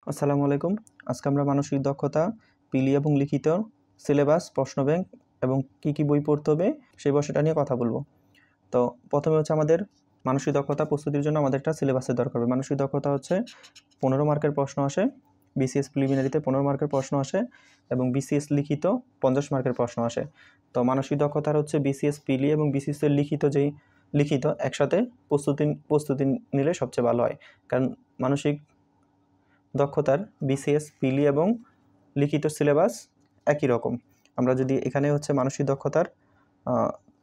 আসসালামু আলাইকুম। আজকে আমরা মানসিক দক্ষতা, পিলি এবং লিখিত সিলেবাস, প্রশ্ন ব্যাংক এবং কী বই পড়তে হবে সেই বিষয়টা নিয়ে কথা বলব। তো প্রথমে হচ্ছে আমাদের মানসিক দক্ষতা প্রস্তুতির জন্য আমাদের একটা সিলেবাসের দরকার হবে। মানসিক দক্ষতা হচ্ছে 15 মার্কের প্রশ্ন আসে, বিসিএস প্রিলিমিনারিতে 15 মার্কের প্রশ্ন আসে এবং বিসিএস লিখিত 50 মার্কের প্রশ্ন আসে। তো মানসিক দক্ষতার হচ্ছে বিসিএস পিলি এবং বিসিএসের লিখিত একসাথে প্রস্তুতি নিলে সবচেয়ে ভালো হয়। কারণ মানসিক দক্ষতার বিসিএস পিলি এবং লিখিত সিলেবাস একই রকম। আমরা যদি এখানে হচ্ছে মানসিক দক্ষতার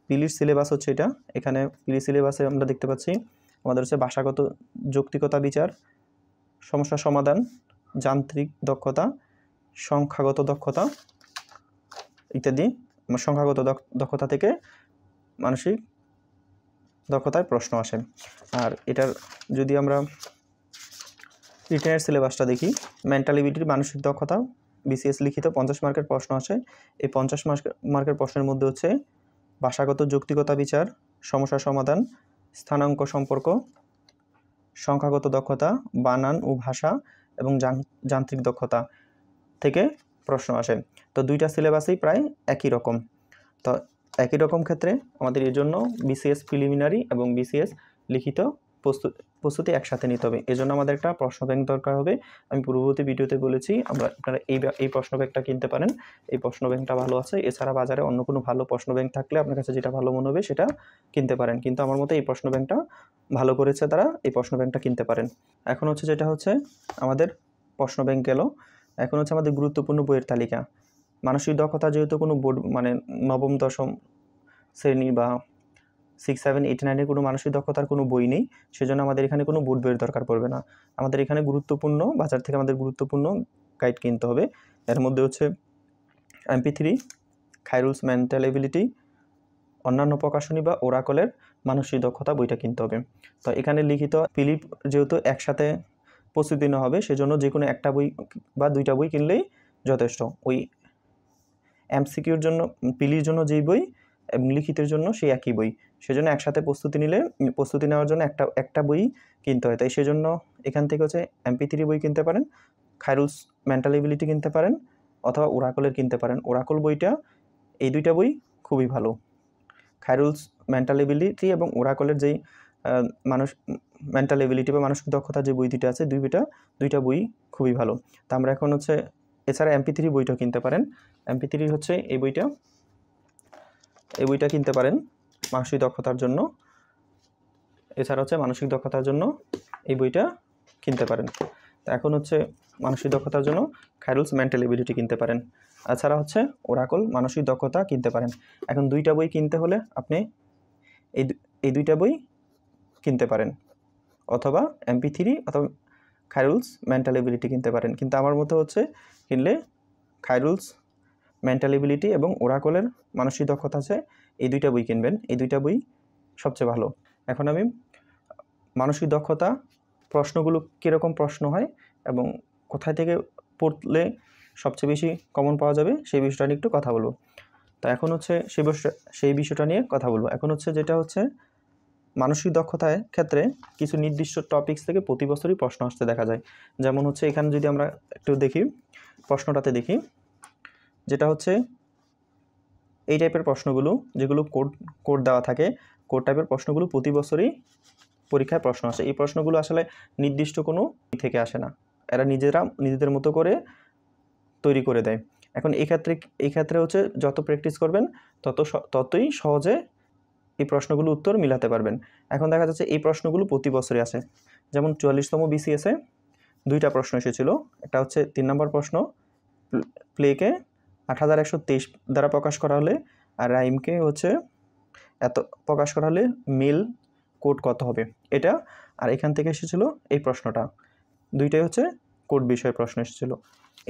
পিলির সিলেবাস হচ্ছে এটা। এখানে পিলি সিলেবাসে আমরা দেখতে পাচ্ছি আমাদের হচ্ছে ভাষাগত যৌক্তিকতা বিচার, সমস্যা সমাধান, যান্ত্রিক দক্ষতা, সংখ্যাগত দক্ষতা ইত্যাদি। সংখ্যাগত দক্ষতা থেকে মানসিক দক্ষতায় প্রশ্ন আসে। আর এটার যদি আমরা রিটেনের সিলেবাসটা দেখি, মেন্টাল এবিলিটির মানসিক দক্ষতা বিসিএস লিখিত 50 মার্কের প্রশ্ন আসে। এই 50 মার্কের প্রশ্নের মধ্যে হচ্ছে ভাষাগত যৌক্তিকতা বিচার, সমস্যা সমাধান, স্থানাঙ্ক সম্পর্ক, সংখ্যাগত দক্ষতা, বানান ও ভাষা এবং যান্ত্রিক দক্ষতা থেকে প্রশ্ন আসে। তো দুইটা সিলেবাসই প্রায় একই রকম। তো একই রকম ক্ষেত্রে আমাদের এর জন্য বিসিএস প্রিলিমিনারি এবং বিসিএস লিখিত প্রস্তুতি একসাথে নিতে হবে। এজন্য আমাদের একটা প্রশ্ন ব্যাংক দরকার হবে। আমি পূর্ববর্তী ভিডিওতে বলেছি আপনারা এই প্রশ্ন ব্যাংকটা কিনতে পারেন। এই প্রশ্ন ব্যাংকটা ভালো আছে। এছাড়া বাজারে অন্য কোনো ভালো প্রশ্ন ব্যাংক থাকলে আপনার কাছে যেটা ভালো মনে হবে সেটা কিনতে পারেন, কিন্তু আমার মতে এই প্রশ্ন ব্যাংকটা ভালো করেছে তারা, এই প্রশ্ন ব্যাংকটা কিনতে পারেন। এখন হচ্ছে যেটা হচ্ছে আমাদের প্রশ্ন ব্যাংক গেল। এখন হচ্ছে আমাদের গুরুত্বপূর্ণ বইয়ের তালিকা। মানসিক দক্ষতা যেহেতু কোনো বোর্ড নবম দশম শ্রেণী বা 6, 7, 8, 9 কোনো মানসিক দক্ষতার কোনো বই নেই, সেজন্য আমাদের এখানে কোনো বোর্ড বইয়ের দরকার পড়বে না। আমাদের এখানে বাজার থেকে আমাদের গুরুত্বপূর্ণ গাইড কিনতে হবে। এর মধ্যে হচ্ছে MP3, খায়রুলস মেন্টাল এবিলিটি, অন্যান্য প্রকাশনী বা ওরাকলের মানসিক দক্ষতা বইটা কিনতে হবে। তো এখানে লিখিত পিলি যেহেতু একসাথে প্রস্তুতি নেওয়া হবে, সেজন্য যে কোনো একটা বই বা দুইটা বই কিনলেই যথেষ্ট। ওই MCQর জন্য, পিলির জন্য যেই বই এবং লিখিতের জন্য সেই একই বই, সেজন্য একসাথে প্রস্তুতি নেওয়ার জন্য একটা বই কিনতে হয়। তাই সেজন্য এখান থেকে হচ্ছে MP3 বই কিনতে পারেন, খায়রুলস মেন্টাল এবিলিটি কিনতে পারেন অথবা ওরাকলের কিনতে পারেন। ওরাকল বইটা, এই দুইটা বই খুবই ভালো। খায়রুলস মেন্টাল এবিলিটি এবং ওরাকলের যেই মেন্টাল এবিলিটি বা মানসিক দক্ষতা যে বই দুইটা আছে, দুইটা বই খুবই ভালো। তা আমরা এখন হচ্ছে এছাড়া MP3 বইটাও কিনতে পারেন। MP3 হচ্ছে এই বইটা কিনতে পারেন মানসিক দক্ষতার জন্য। এছাড়া হচ্ছে মানসিক দক্ষতার জন্য এই বইটা কিনতে পারেন। তো এখন হচ্ছে মানসিক দক্ষতার জন্য খায়রুলস মেন্টাল এবিলিটি কিনতে পারেন। এছাড়া হচ্ছে ওরাকল মানসিক দক্ষতা কিনতে পারেন। এখন দুইটা বই কিনতে হলে আপনি এই দুইটা বই কিনতে পারেন, অথবা MP3 অথবা খায়রুলস মেন্টাল এবিলিটি কিনতে পারেন। কিন্তু আমার মতে হচ্ছে কিনলে খায়রুলস মেন্টাল এবিলিটি এবং ওরাকলের মানসিক দক্ষতা আছে, এই দুইটা বই কিনবেন। এই দুইটা বই সবচেয়ে ভালো। এখন আমি মানসিক দক্ষতা প্রশ্নগুলো কীরকম প্রশ্ন হয় এবং কোথায় থেকে পড়লে সবচেয়ে বেশি কমন পাওয়া যাবে সেই বিষয়টা নিয়ে একটু কথা বলবো। তো এখন হচ্ছে সেই বিষয়টা নিয়ে কথা বলবো। এখন হচ্ছে যেটা হচ্ছে মানসিক দক্ষতার ক্ষেত্রে কিছু নির্দিষ্ট টপিকস থেকে প্রতি বছরই প্রশ্ন আসতে দেখা যায়। যেমন হচ্ছে এখানে যদি আমরা একটু দেখি, প্রশ্নটাতে দেখি, যেটা হচ্ছে এই টাইপের প্রশ্নগুলো যেগুলো কোড দেওয়া থাকে, কোড টাইপের প্রশ্নগুলো প্রতি বছরই পরীক্ষায় প্রশ্ন আসে। এই প্রশ্নগুলো আসলে নির্দিষ্ট কোনো থেকে আসে না, এরা নিজেদের মতো করে তৈরি করে দেয়। এখন এই ক্ষেত্রে হচ্ছে যত প্র্যাকটিস করবেন ততই সহজে এই প্রশ্নগুলো উত্তর মিলাতে পারবেন। এখন দেখা যাচ্ছে এই প্রশ্নগুলো প্রতি বছরই আসে। যেমন 44তম বিসিএসে দুইটা প্রশ্ন এসেছিল। একটা হচ্ছে 3 নম্বর প্রশ্ন, প্লেকে 8123 দ্বারা প্রকাশ করা হলে আর রাইমকে হচ্ছে এত প্রকাশ করা হলে মিল কোড কত হবে, এটা। আর এখান থেকে এসেছিল এই প্রশ্নটা, দুইটাই হচ্ছে কোড বিষয়ে প্রশ্ন এসেছিল।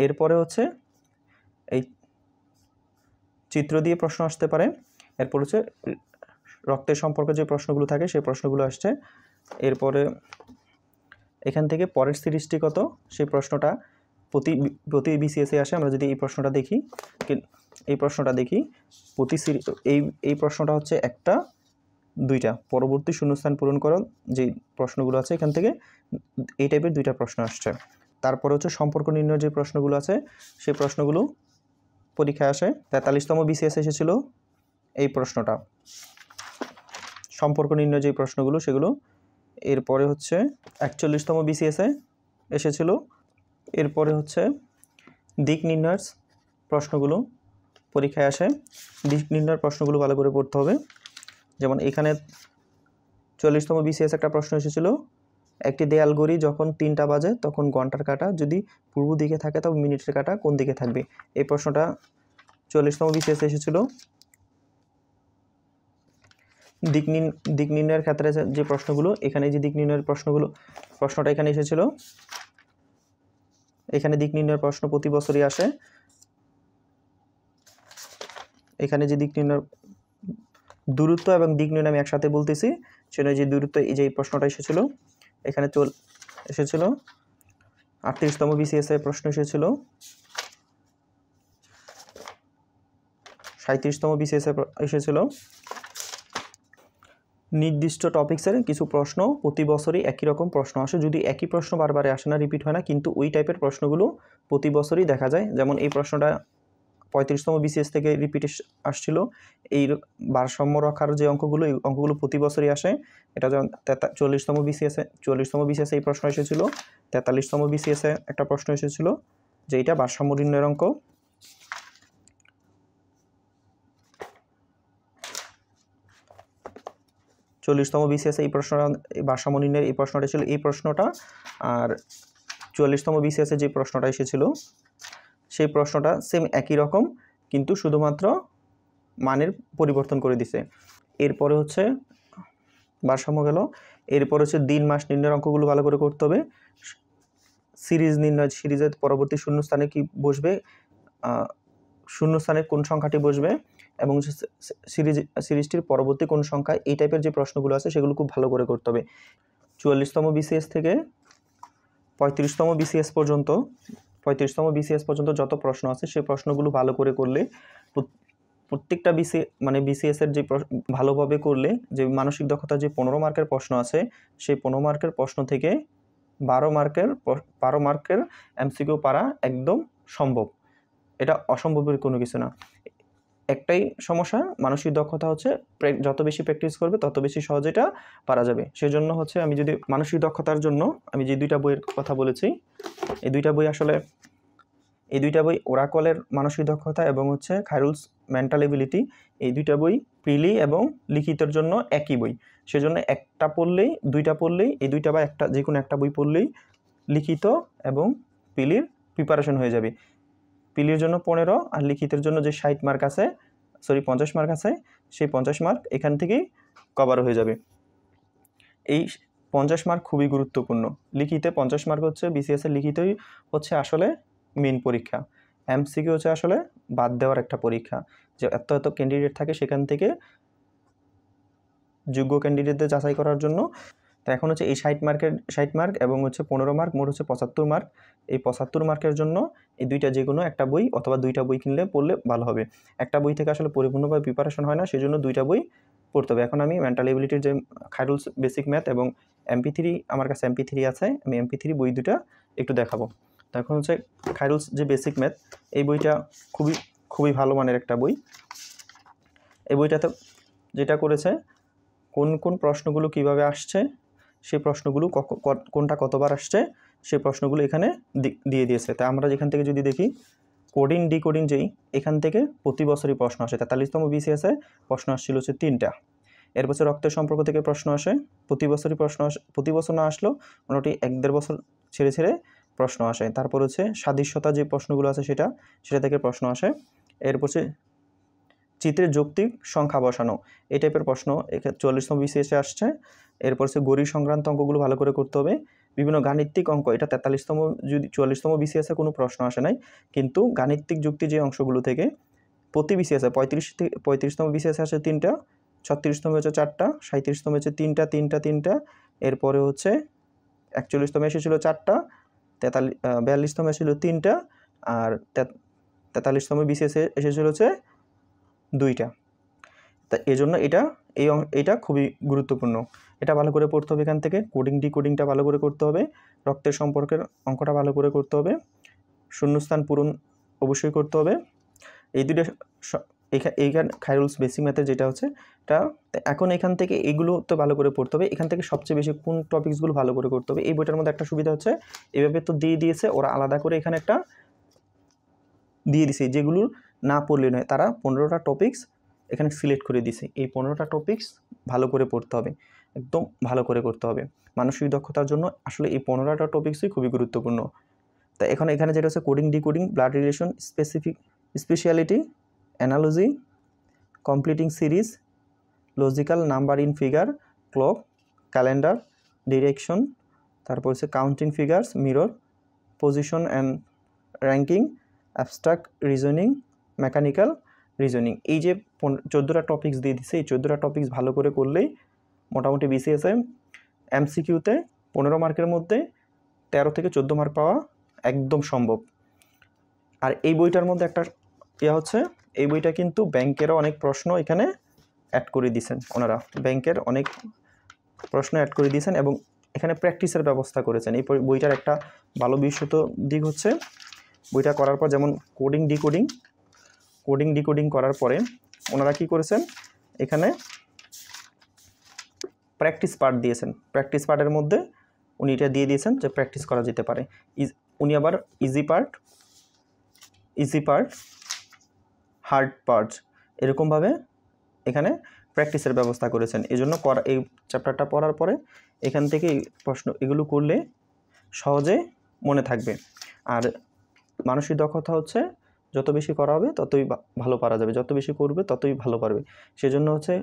এরপরে হচ্ছে এই চিত্র দিয়ে প্রশ্ন আসতে পারে। এরপর হচ্ছে রক্তের সম্পর্কে যে প্রশ্নগুলো থাকে সেই প্রশ্নগুলো আসছে। এরপরে এখান থেকে পরের সিরিজটি কত সেই প্রশ্নটা প্রতি বিসিএসে আসে। আমরা যদি এই প্রশ্নটা দেখি এই প্রশ্নটা হচ্ছে একটা দুইটা পরবর্তী শূন্যস্থান পূরণ করো যে প্রশ্নগুলো আছে, এখান থেকে এই টাইপের দুইটা প্রশ্ন আসছে। তারপর হচ্ছে সম্পর্ক নির্ণয়ের যে প্রশ্নগুলো আছে সেই প্রশ্নগুলো পরীক্ষায় আসে। 43তম বিসিএস এসেছিল এই প্রশ্নটা, সম্পর্ক নির্ণয় যে প্রশ্নগুলো সেগুলো। এরপরে হচ্ছে 41তম বিসিএসে এসেছিল। এরপরে হচ্ছে দিক নির্ণয়ের প্রশ্নগুলো পরীক্ষায় আসে। দিক নির্ণয়ের প্রশ্নগুলো ভালো করে পড়তে হবে। যেমন এখানে 40তম বিসিএস একটা প্রশ্ন এসেছিল, একটি দেয়াল ঘড়ি যখন 3টা বাজে তখন ঘন্টার কাঁটা যদি পূর্ব দিকে থাকে তবে মিনিটের কাঁটা কোন দিকে থাকবে। এই প্রশ্নটা 40তম বিসিএস এসেছিল। দিক নির্ণয়ের ক্ষেত্রে যে প্রশ্নগুলো, এখানে যে দিক নির্ণয়ের প্রশ্নটা এখানে এসেছিল। এখানে দিক নির্ণয়ের প্রশ্ন প্রতি বছরই আসে। এখানে যে দিক নির্ণয়, দূরত্ব এবং দিক নির্ণয় আমি একসাথে বলতেছি, সেটা যে দূরত্ব, এই যে প্রশ্নটা এসেছিল এখানে এসেছিল। 38তম বিসিএস এর প্রশ্ন এসেছিল। 37তম বিসিএস এসেছিল। নির্দিষ্ট টপিক্সের কিছু প্রশ্ন প্রতি বছরই একই রকম প্রশ্ন আসে, যদি একই প্রশ্ন বারবার আসে না, রিপিট হয় না, কিন্তু ওই টাইপের প্রশ্নগুলো প্রতি বছরই দেখা যায়। যেমন এই প্রশ্নটা 35তম বিসিএস থেকে রিপিট আসছিল। এই ভারসাম্য রক্ষার যে অঙ্কগুলো, এই অঙ্কগুলো প্রতি বছরই আসে। এটা যেমন 40তম বিসিএসে এই প্রশ্ন এসেছিল। 43তম বিসিএসে একটা প্রশ্ন এসেছিল যে এটা ভারসাম্য নির্ণয়ের অঙ্ক। 40তম বিসিএসে এই প্রশ্নটা, ভারসাম্য নির্ণয়ের এই প্রশ্নটা ছিল এই প্রশ্নটা। আর 44তম বিসিএসে যে প্রশ্নটা এসেছিল সেই প্রশ্নটা সেম একই রকম, কিন্তু শুধুমাত্র মানের পরিবর্তন করে দিছে। এরপরে হচ্ছে ভারসাম্য গেল। এরপর হচ্ছে দিন মাস নির্ণয়ের অঙ্কগুলো ভালো করে করতে হবে। সিরিজ নির্ণয়, সিরিজের পরবর্তী শূন্যস্থানে কি বসবে, শূন্যস্থানে কোন সংখ্যাটি বসবে, এবং সিরিজটির পরবর্তী কোন সংখ্যা, এই টাইপের যে প্রশ্নগুলো আছে সেগুলো খুব ভালো করে করতে হবে। 44তম বিসিএস থেকে 35তম বিসিএস পর্যন্ত যত প্রশ্ন আছে সেই প্রশ্নগুলো ভালো করে করলে, প্রত্যেকটা বিসিএস এর যে ভালোভাবে করলে, যে মানসিক দক্ষতার যে 15 মার্কের প্রশ্ন আছে সেই 15 মার্কের প্রশ্ন থেকে 12 মার্কের এমসিকিউ পারা একদম সম্ভব। এটা অসম্ভবের কোনো কিছু না। একটাই সমস্যা, মানসিক দক্ষতা হচ্ছে যত বেশি প্র্যাকটিস করবে তত বেশি সহজে এটা পারা যাবে। সেজন্য হচ্ছে আমি যদি মানসিক দক্ষতার জন্য আমি যে 2টা বইয়ের কথা বলেছি, এই 2টা বই আসলে ওরাকলের মানসিক দক্ষতা এবং হচ্ছে খায়রুলস মেন্টাল এবিলিটি, এই 2টা বই প্রিলি এবং লিখিতের জন্য একই বই। সেজন্য একটা পড়লেই, 2টা পড়লেই, এই 2টা বা একটা যে কোনো একটা বই পড়লেই লিখিত এবং প্রিলির প্রিপারেশন হয়ে যাবে। প্রিলির জন্য 15 আর লিখিতের জন্য যে 50 মার্ক আছে, 50 মার্ক আছে, সেই 50 মার্ক এখান থেকেই কভার হয়ে যাবে। এই 50 মার্ক খুবই গুরুত্বপূর্ণ। লিখিতে 50 মার্ক হচ্ছে বিসিএস এর লিখিতই হচ্ছে আসলে মেইন পরীক্ষা। এমসিকিউ হচ্ছে আসলে বাদ দেওয়ার একটা পরীক্ষা, যে এত ক্যান্ডিডেট থাকে সেখান থেকে যোগ্য ক্যান্ডিডেটদের যাচাই করার জন্য। তো এখন হচ্ছে এই 60 মার্ক এবং হচ্ছে 15 মার্ক, মোট হচ্ছে 75 মার্ক। এই 75 মার্কের জন্য এই 2টা যে কোনো একটা বই অথবা 2টা বই কিনলে পড়লে ভালো হবে। একটা বই থেকে আসলে পরিপূর্ণভাবে প্রিপারেশন হয় না, সেজন্য 2টা বই পড়তে হবে। এখন আমি মেন্টাল এবিলিটির যে খায়রুলস বেসিক ম্যাথ এবং MP3, আমার কাছে MP3 আছে, আমি MP3 বই 2টা একটু দেখাবো। তো এখন হচ্ছে খায়রুলস যে বেসিক ম্যাথ, এই বইটা খুবই ভালো মানের একটা বই। এই বইটাতে যেটা করেছে, কোন প্রশ্নগুলো কিভাবে আসছে, সেই প্রশ্নগুলো কোনটা কতবার আসছে, সেই প্রশ্নগুলো এখানে দিয়ে দিয়েছে। তাই আমরা এখান থেকে যদি দেখি, কোডিং ডিকোডিং যেই, এখান থেকে প্রতি বছরই প্রশ্ন আসে। 43তম বিসিএসে প্রশ্ন আসছিল হচ্ছে 3টা। এর বছর রক্তের সম্পর্ক থেকে প্রশ্ন আসে, প্রতি বছরই প্রশ্ন আসে, প্রতি বছর না আসলেও মোটামুটি 1-1.5 বছর ছেড়ে প্রশ্ন আসে। তারপর হচ্ছে সাদৃশ্যতা যে প্রশ্নগুলো আছে সেটা থেকে প্রশ্ন আসে। এরপর হচ্ছে চিত্রের যৌক্তিক সংখ্যা বসানো, এই টাইপের প্রশ্ন 44তম বিসিএসে আসছে। এরপর হচ্ছে গড়ি সংক্রান্ত অঙ্কগুলো ভালো করে করতে হবে। বিভিন্ন গাণিতিক অঙ্ক, এটা 44তম বিসিএসে কোনো প্রশ্ন আসে নাই, কিন্তু গাণিতিক যুক্তি যে অংশগুলো থেকে প্রতি বিসিএসে 35তম বিসিএসে আসে 3টা, 36তম হচ্ছে 4টা, 37তম হচ্ছে 3টা, এরপরে হচ্ছে 41তম এসেছিল 4টা, 42তম এসেছিল 3টা, আর 43তম বিসিএসে এসেছিল হচ্ছে 2টা। তা এই জন্য এটা খুবই গুরুত্বপূর্ণ। এটা ভালো করে পড়তে হবে এখান থেকে। কোডিং ডিকোডিংটা ভালো করে করতে হবে, রক্তের সম্পর্কের অঙ্কটা ভালো করে করতে হবে, শূন্যস্থান পূরণ অবশ্যই করতে হবে। এই দুটো এইখান খায়রুলস বেসিক ম্যাথের যেটা হচ্ছে এটা। এখন এখান থেকে এগুলো তো ভালো করে পড়তে হবে। এখান থেকে সবচেয়ে বেশি কোন টপিকসগুলো ভালো করে করতে হবে, এই বইটার মধ্যে একটা সুবিধা হচ্ছে এভাবে তো দিয়ে দিয়েছে ওরা, আলাদা করে এখানে একটা দিয়ে দিছে যেগুলো না পড়লে নয়, তারা 15টা টপিকস এখানে সিলেক্ট করে দিছে। এই 15টা টপিকস ভালো করে পড়তে হবে, একদম ভালো করে করতে হবে। মানসিক দক্ষতার জন্য আসলে এই 15টা টপিকসই খুবই গুরুত্বপূর্ণ। তা এখন এখানে যেটা হচ্ছে coding decoding, blood relation, speciality, analogy, completing series, logical, number in figure, clock, calendar, direction, তারপর হচ্ছে counting figures, mirror, position and ranking, abstract reasoning, mechanical reasoning. এই যে 14টা টপিকস দিয়ে দিছে, এই 14টা টপিকস ভালো করে করলেই মোটামুটি বিসিএসে এমসিকিউতে 15 মার্কের মধ্যে 13 থেকে 14 মার্ক পাওয়া একদম সম্ভব। আর এই বইটার মধ্যে একটা হচ্ছে, এই বইটা কিন্তু ব্যাংকেরও অনেক প্রশ্ন এখানে অ্যাড করে দিয়েছেন ওনারা, ব্যাংকের অনেক প্রশ্ন অ্যাড করে দিয়েছেন এবং এখানে প্র্যাকটিসের ব্যবস্থা করেছেন। এই বইটার একটা ভালো বিশেষত দিক হচ্ছে বইটা করার পর যেমন কোডিং ডিকোডিং করার পরে ওনারা কি করেছেন, এখানে প্র্যাকটিস পার্ট দিয়েছেন। প্র্যাকটিস পার্টের মধ্যে উনি এটা দিয়ে দিয়েছেন যে প্র্যাকটিস করা যেতে পারে। উনি আবার ইজি পার্ট হার্ড পার্ট এরকমভাবে এখানে প্র্যাকটিসের ব্যবস্থা করেছেন। এই জন্য এই চ্যাপ্টারটা পড়ার পরে এখান থেকে প্রশ্ন এগুলো করলে সহজে মনে থাকবে। আর মানসিক দক্ষতা হচ্ছে যত বেশি করা হবে ততই ভালো পারা যাবে, যত বেশি করবে ততই ভালো পারবে। সেজন্য হচ্ছে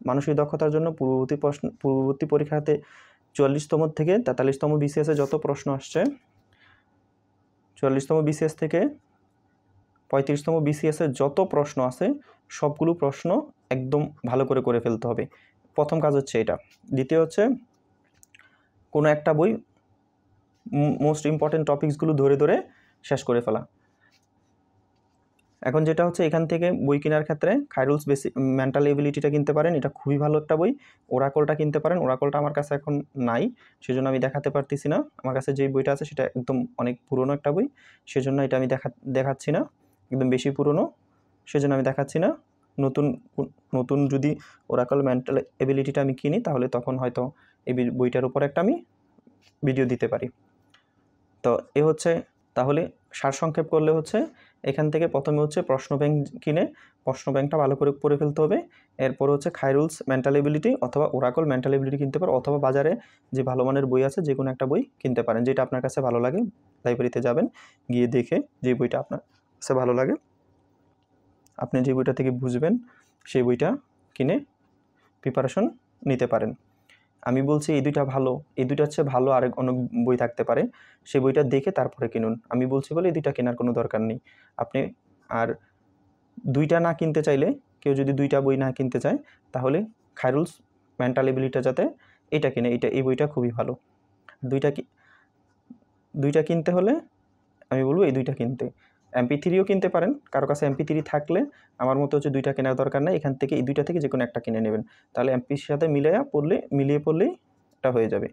মানসিক দক্ষতার জন্য পূর্ববর্তী পরীক্ষাতে 44তম থেকে 43তম বিসিএসে যত প্রশ্ন আসছে, 44তম বিসিএস থেকে 35তম বিসিএসে যত প্রশ্ন আছে সবগুলো প্রশ্ন একদম ভালো করে ফেলতে হবে। প্রথম কাজ হচ্ছে এটা। দ্বিতীয় হচ্ছে কোনো একটা বই মোস্ট ইম্পর্টেন্ট টপিকসগুলো ধরে শেষ করে ফেলা। এখন যেটা হচ্ছে এখান থেকে বই কেনার ক্ষেত্রে খায়রুলস বেসিক মেন্টাল এবিলিটিটা কিনতে পারেন, এটা খুবই ভালো একটা বই। ওরাকলটা কিনতে পারেন, ওরাকলটা আমার কাছে এখন নাই, সেজন্য আমি দেখাতে পারতেছি না। আমার কাছে যেই বইটা আছে সেটা একদম অনেক পুরনো একটা বই, সেজন্য এটা আমি দেখাচ্ছি না, একদম বেশি পুরনো, সেজন্য আমি দেখাচ্ছি না। নতুন যদি ওরাকল মেন্টাল এবিলিটিটা আমি কিনি তাহলে তখন হয়তো এই বইটার উপর একটা আমি ভিডিও দিতে পারি। তো এ হচ্ছে, তাহলে সারসংক্ষেপ করলে হচ্ছে এখান থেকে প্রথমে হচ্ছে প্রশ্ন ব্যাংক কিনে প্রশ্ন ব্যাংকটা ভালো করে পড়ে ফেলতে হবে। এরপর হচ্ছে খায়রুলস মেন্টাল এবিলিটি অথবা ওরাকল মেন্টাল এবিলিটি কিনতে পারেন, অথবা বাজারে যে ভালো মানের বই আছে যে কোনো একটা বই কিনতে পারেন, যেটা আপনার কাছে ভালো লাগে। লাইব্রেরিতে যাবেন, গিয়ে দেখে যে বইটা আপনার কাছে ভালো লাগে, আপনি যে বইটা থেকে বুঝবেন সেই বইটা কিনে প্রিপারেশন নিতে পারেন। আমি বলছি এই দুইটা ভালো, এই দুইটা হচ্ছে ভালো, আরেক অনেক বই থাকতে পারে, সেই বইটা দেখে তারপরে কিনুন। আমি বলছি বলে এই দুইটা কেনার কোনো দরকার নেই। আপনি আর দুইটা না কিনতে চাইলে, কেউ যদি দুইটা বই না কিনতে চায় তাহলে খায়রুলস মেন্টাল এবিলিটিটা যাতে এটা কিনে, এই বইটা খুবই ভালো। দুইটা কিনতে হলে আমি বলবো এই দুইটা কিনতে। MP3ও কিনতে পারেন, কারো কাছে MP3 থাকলে আমার মতো হচ্ছে দুইটা কেনার দরকার নেই, এখান থেকে এই দুইটা থেকে যে কোনো একটা কিনে নেবেন, তাহলে MPর সাথে মিলিয়ে পড়লেই এটা হয়ে যাবে।